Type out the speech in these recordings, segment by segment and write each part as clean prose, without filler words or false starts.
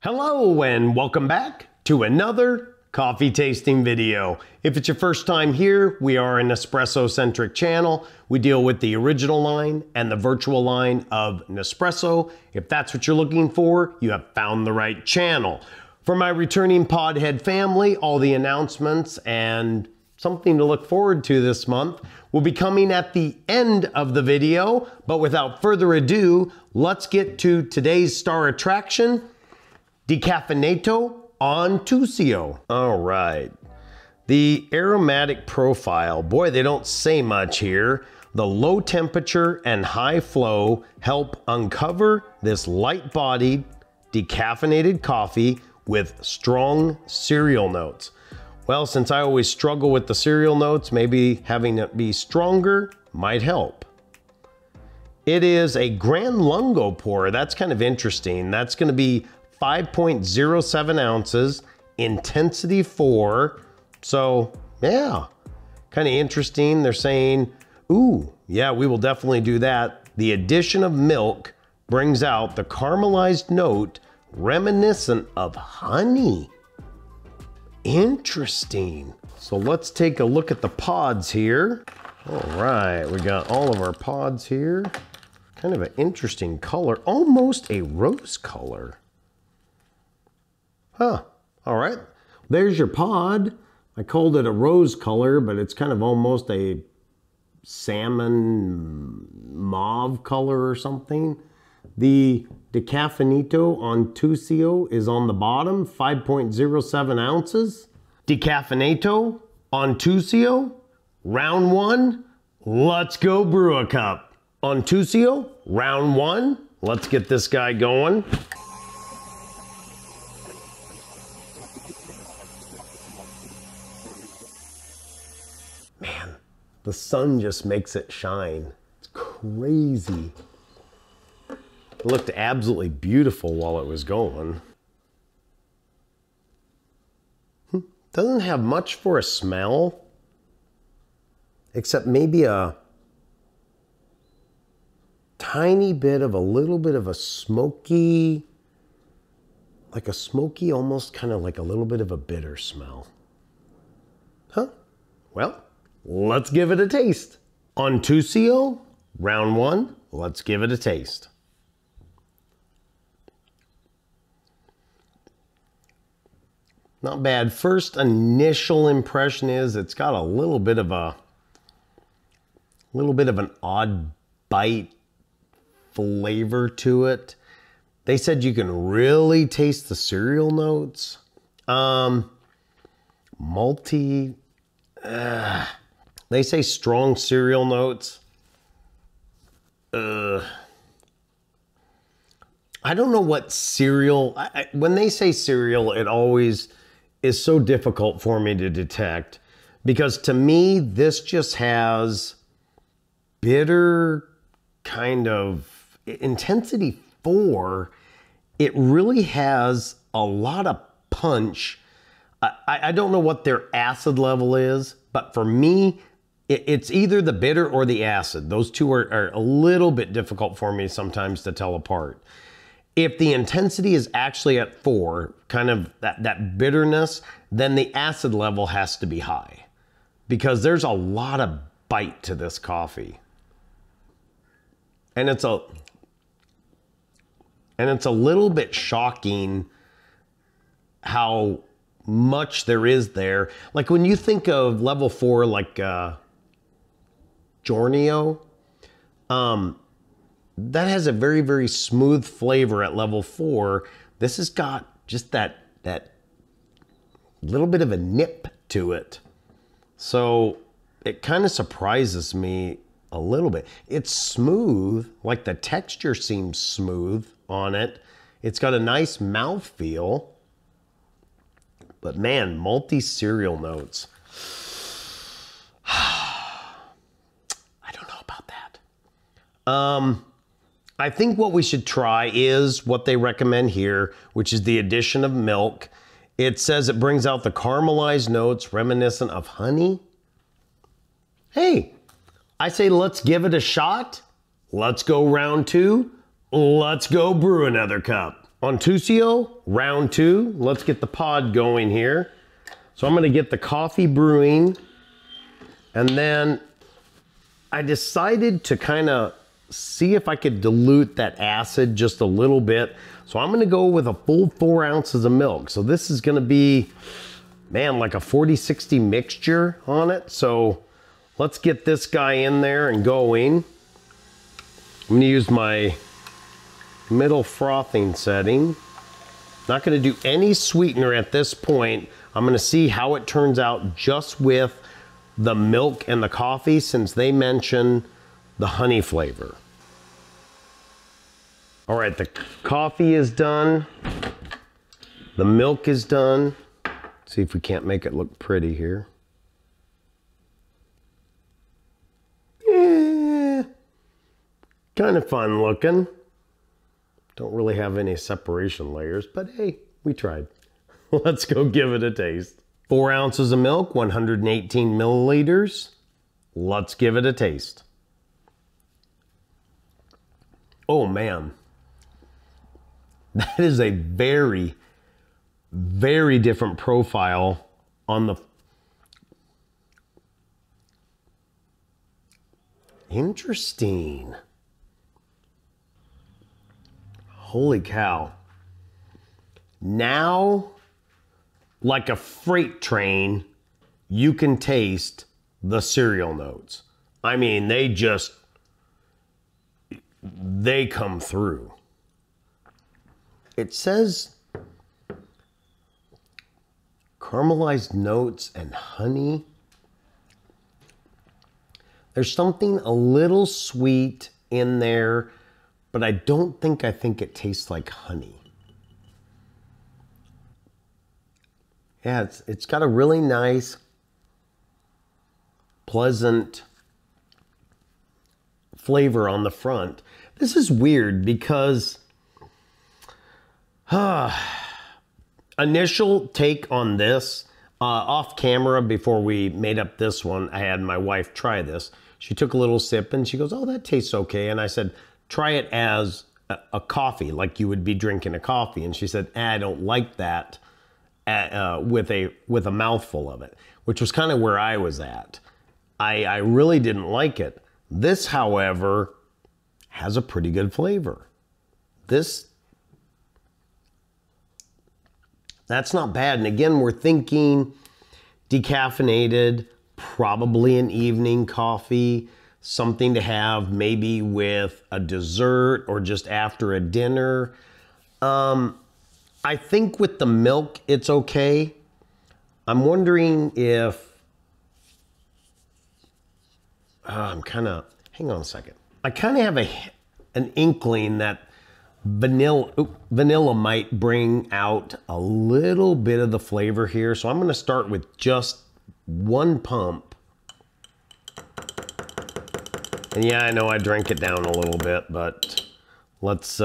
Hello and welcome back to another coffee tasting video. If it's your first time here, we are an Nespresso-centric channel. We deal with the original line and the virtual line of Nespresso. If that's what you're looking for, you have found the right channel. For my returning Podhead family, all the announcements and something to look forward to this month will be coming at the end of the video. But without further ado, let's get to today's star attraction, Nespresso Ontuoso. All right, the aromatic profile, boy, they don't say much here. The low temperature and high flow help uncover this light-bodied, decaffeinated coffee with strong cereal notes. Well, since I always struggle with the cereal notes, maybe having it be stronger might help. It is a Grand Lungo pour. That's kind of interesting. That's going to be 5.07 ounces, intensity 4. So yeah, kind of interesting. They're saying, ooh, yeah, we will definitely do that. The addition of milk brings out the caramelized note reminiscent of honey. Interesting. So let's take a look at the pods here. All right, we got all of our pods here. Kind of an interesting color, almost a rose color. Huh, all right, there's your pod. I called it a rose color, but it's kind of almost a salmon mauve color or something. The Nespresso Ontuoso is on the bottom, 5.07 ounces. Nespresso Ontuoso, round one, let's go brew a cup. Ontuoso, round one, let's get this guy going. Man, the sun just makes it shine. It's crazy. It looked absolutely beautiful while it was going. Doesn't have much for a smell, except maybe a tiny bit of a little bit of a smoky, like a smoky, almost kind of like a little bit of a bitter smell. Huh? Well, let's give it a taste. Ontuoso, round one, let's give it a taste. Not bad. First initial impression is it's got a little bit of an odd bite flavor to it. They said you can really taste the cereal notes. Malty. They say strong cereal notes. I don't know what cereal, when they say cereal, it always is so difficult for me to detect, because to me, this just has bitter kind of intensity 4. It really has a lot of punch. I don't know what their acid level is, but for me, it's either the bitter or the acid. Those two are a little bit difficult for me sometimes to tell apart. If the intensity is actually at 4, kind of that bitterness, then the acid level has to be high, because there's a lot of bite to this coffee. And it's a little bit shocking how much there is there. Like when you think of level 4, like Giorgio, that has a very, very smooth flavor at level 4. This has got just that little bit of a nip to it. So it kind of surprises me a little bit. It's smooth, like the texture seems smooth on it. It's got a nice mouthfeel. But man, multi-cereal notes. I don't know about that. I think what we should try is what they recommend here, which is the addition of milk. It says it brings out the caramelized notes reminiscent of honey. Hey, I say let's give it a shot. Let's go round two. Let's go brew another cup. Ontuoso, round 2. Let's get the pod going here. So I'm gonna get the coffee brewing, and then I decided to kind of see if I could dilute that acid just a little bit. So I'm gonna go with a full 4 ounces of milk. So this is gonna be, man, like a 40-60 mixture on it. So let's get this guy in there and going. I'm gonna use my middle frothing setting. Not gonna do any sweetener at this point. I'm gonna see how it turns out just with the milk and the coffee, since they mention the honey flavor. All right, the coffee is done. The milk is done. See if we can't make it look pretty here. Yeah, kind of fun looking. Don't really have any separation layers, but hey, we tried. Let's go give it a taste. 4 ounces of milk, 118 milliliters. Let's give it a taste. Oh man, that is a very, very different profile on the... Interesting. Holy cow. Now, like a freight train, you can taste the cereal notes. I mean, they come through. It says caramelized notes and honey. There's something a little sweet in there, but I think it tastes like honey. Yeah, it's got a really nice, pleasant flavor on the front. This is weird because initial take on this, off camera before we made up this one, I had my wife try this. She took a little sip and she goes, oh, that tastes okay. And I said, try it as a coffee, like you would be drinking a coffee. And she said, I don't like that. With a mouthful of it, which was kind of where I was at. I really didn't like it. This, however, has a pretty good flavor. That's not bad. And again, we're thinking decaffeinated, probably an evening coffee, something to have maybe with a dessert or just after a dinner. I think with the milk, it's okay. I'm wondering if, hang on a second. I kind of have an inkling that vanilla might bring out a little bit of the flavor here. So I'm gonna start with just 1 pump. And yeah, I know I drank it down a little bit, but let's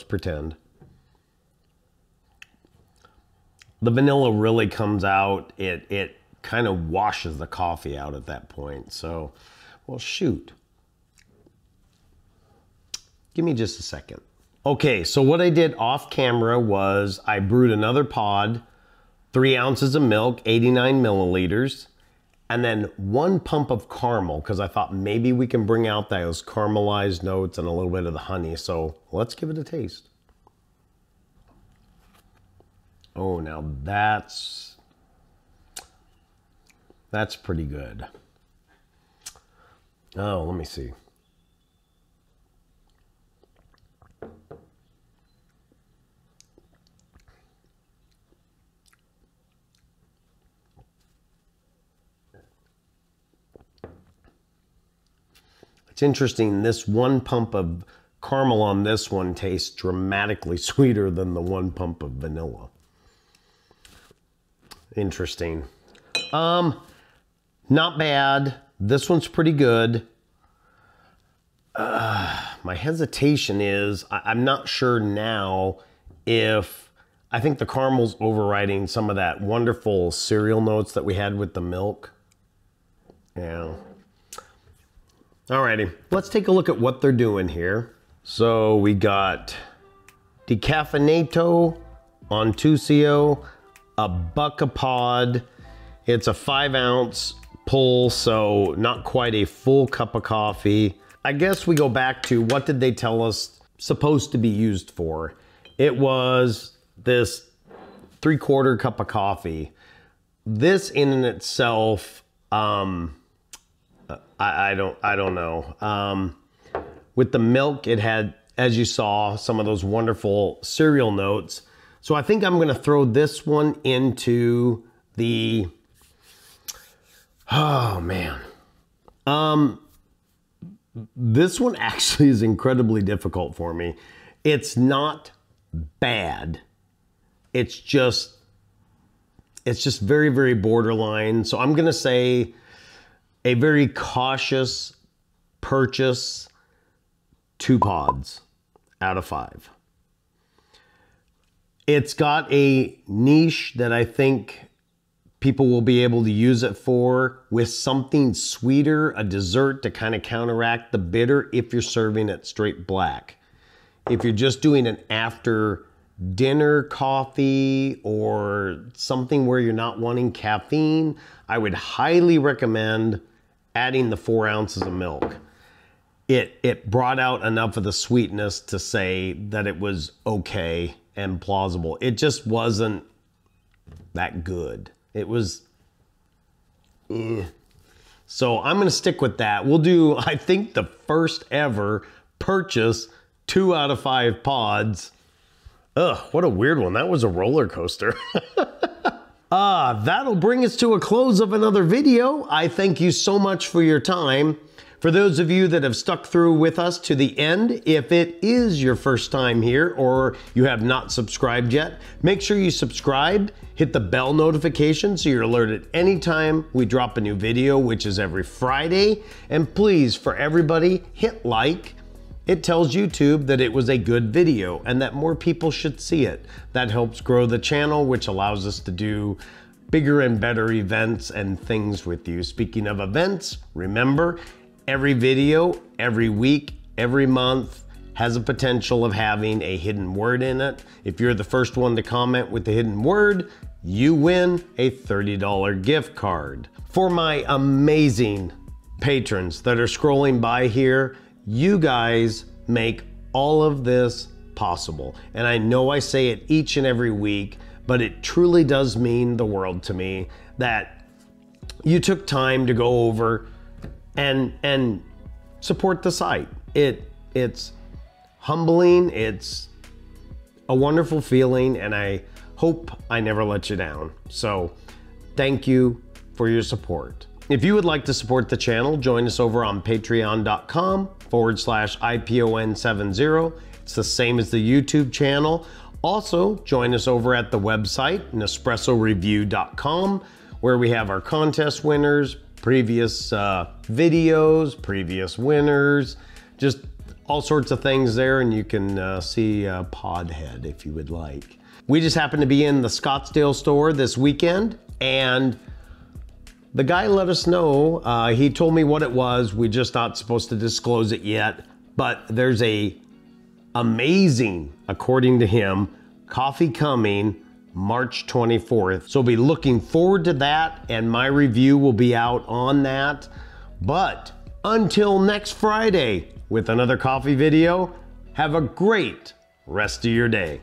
pretend. The vanilla really comes out. It kind of washes the coffee out at that point. So, well, shoot. Give me just a second. Okay, so what I did off camera was I brewed another pod, 3 ounces of milk, 89 milliliters, and then 1 pump of caramel, because I thought maybe we can bring out those caramelized notes and a little bit of the honey. So let's give it a taste. Oh, now that's pretty good. Oh, let me see. It's interesting, this 1 pump of caramel on this one tastes dramatically sweeter than the 1 pump of vanilla. Interesting. Not bad. This one's pretty good. My hesitation is, I'm not sure now if, I think the caramel's overriding some of that wonderful cereal notes that we had with the milk. Yeah. Alrighty, let's take a look at what they're doing here. So we got Decaffeinato Ontuoso, $1 a pod. It's a 5-ounce pull, so not quite a full cup of coffee. I guess we go back to what did they tell us supposed to be used for? It was this 3/4 cup of coffee. This in and itself, I don't know. With the milk, it had, as you saw, some of those wonderful cereal notes. So I think I'm gonna throw this one into the, oh man. This one actually is incredibly difficult for me. It's not bad. It's just very, very borderline. So I'm gonna say a very cautious purchase, 2 pods out of 5. It's got a niche that I think people will be able to use it for, with something sweeter, a dessert to kind of counteract the bitter if you're serving it straight black. If you're just doing an after dinner coffee or something where you're not wanting caffeine, I would highly recommend adding the 4 ounces of milk. It brought out enough of the sweetness to say that it was okay and plausible. It just wasn't that good. It was, So I'm gonna stick with that. We'll do, I think, the first ever purchase 2 out of 5 pods. Ugh, what a weird one. That was a roller coaster. That'll bring us to a close of another video. I thank you so much for your time. For those of you that have stuck through with us to the end, if it is your first time here or you have not subscribed yet, make sure you subscribe, hit the bell notification so you're alerted anytime we drop a new video, which is every Friday. And please, for everybody, hit like. It tells YouTube that it was a good video and that more people should see it. That helps grow the channel, which allows us to do bigger and better events and things with you. Speaking of events, remember, every video, every week, every month has a potential of having a hidden word in it. If you're the first one to comment with the hidden word, you win a $30 gift card. For my amazing patrons that are scrolling by here, you guys make all of this possible. And I know I say it each and every week, but it truly does mean the world to me that you took time to go over and support the site. It's humbling, it's a wonderful feeling, and I hope I never let you down. So thank you for your support. If you would like to support the channel, join us over on patreon.com/IPON70. It's the same as the YouTube channel. Also, join us over at the website, NespressoReview.com, where we have our contest winners, previous videos, previous winners, just all sorts of things there, and you can see Podhead if you would like. We just happened to be in the Scottsdale store this weekend, and the guy let us know, he told me what it was. We're just not supposed to disclose it yet, but there's a amazing, according to him, coffee coming March 24th. So be looking forward to that, and my review will be out on that. But until next Friday with another coffee video, have a great rest of your day.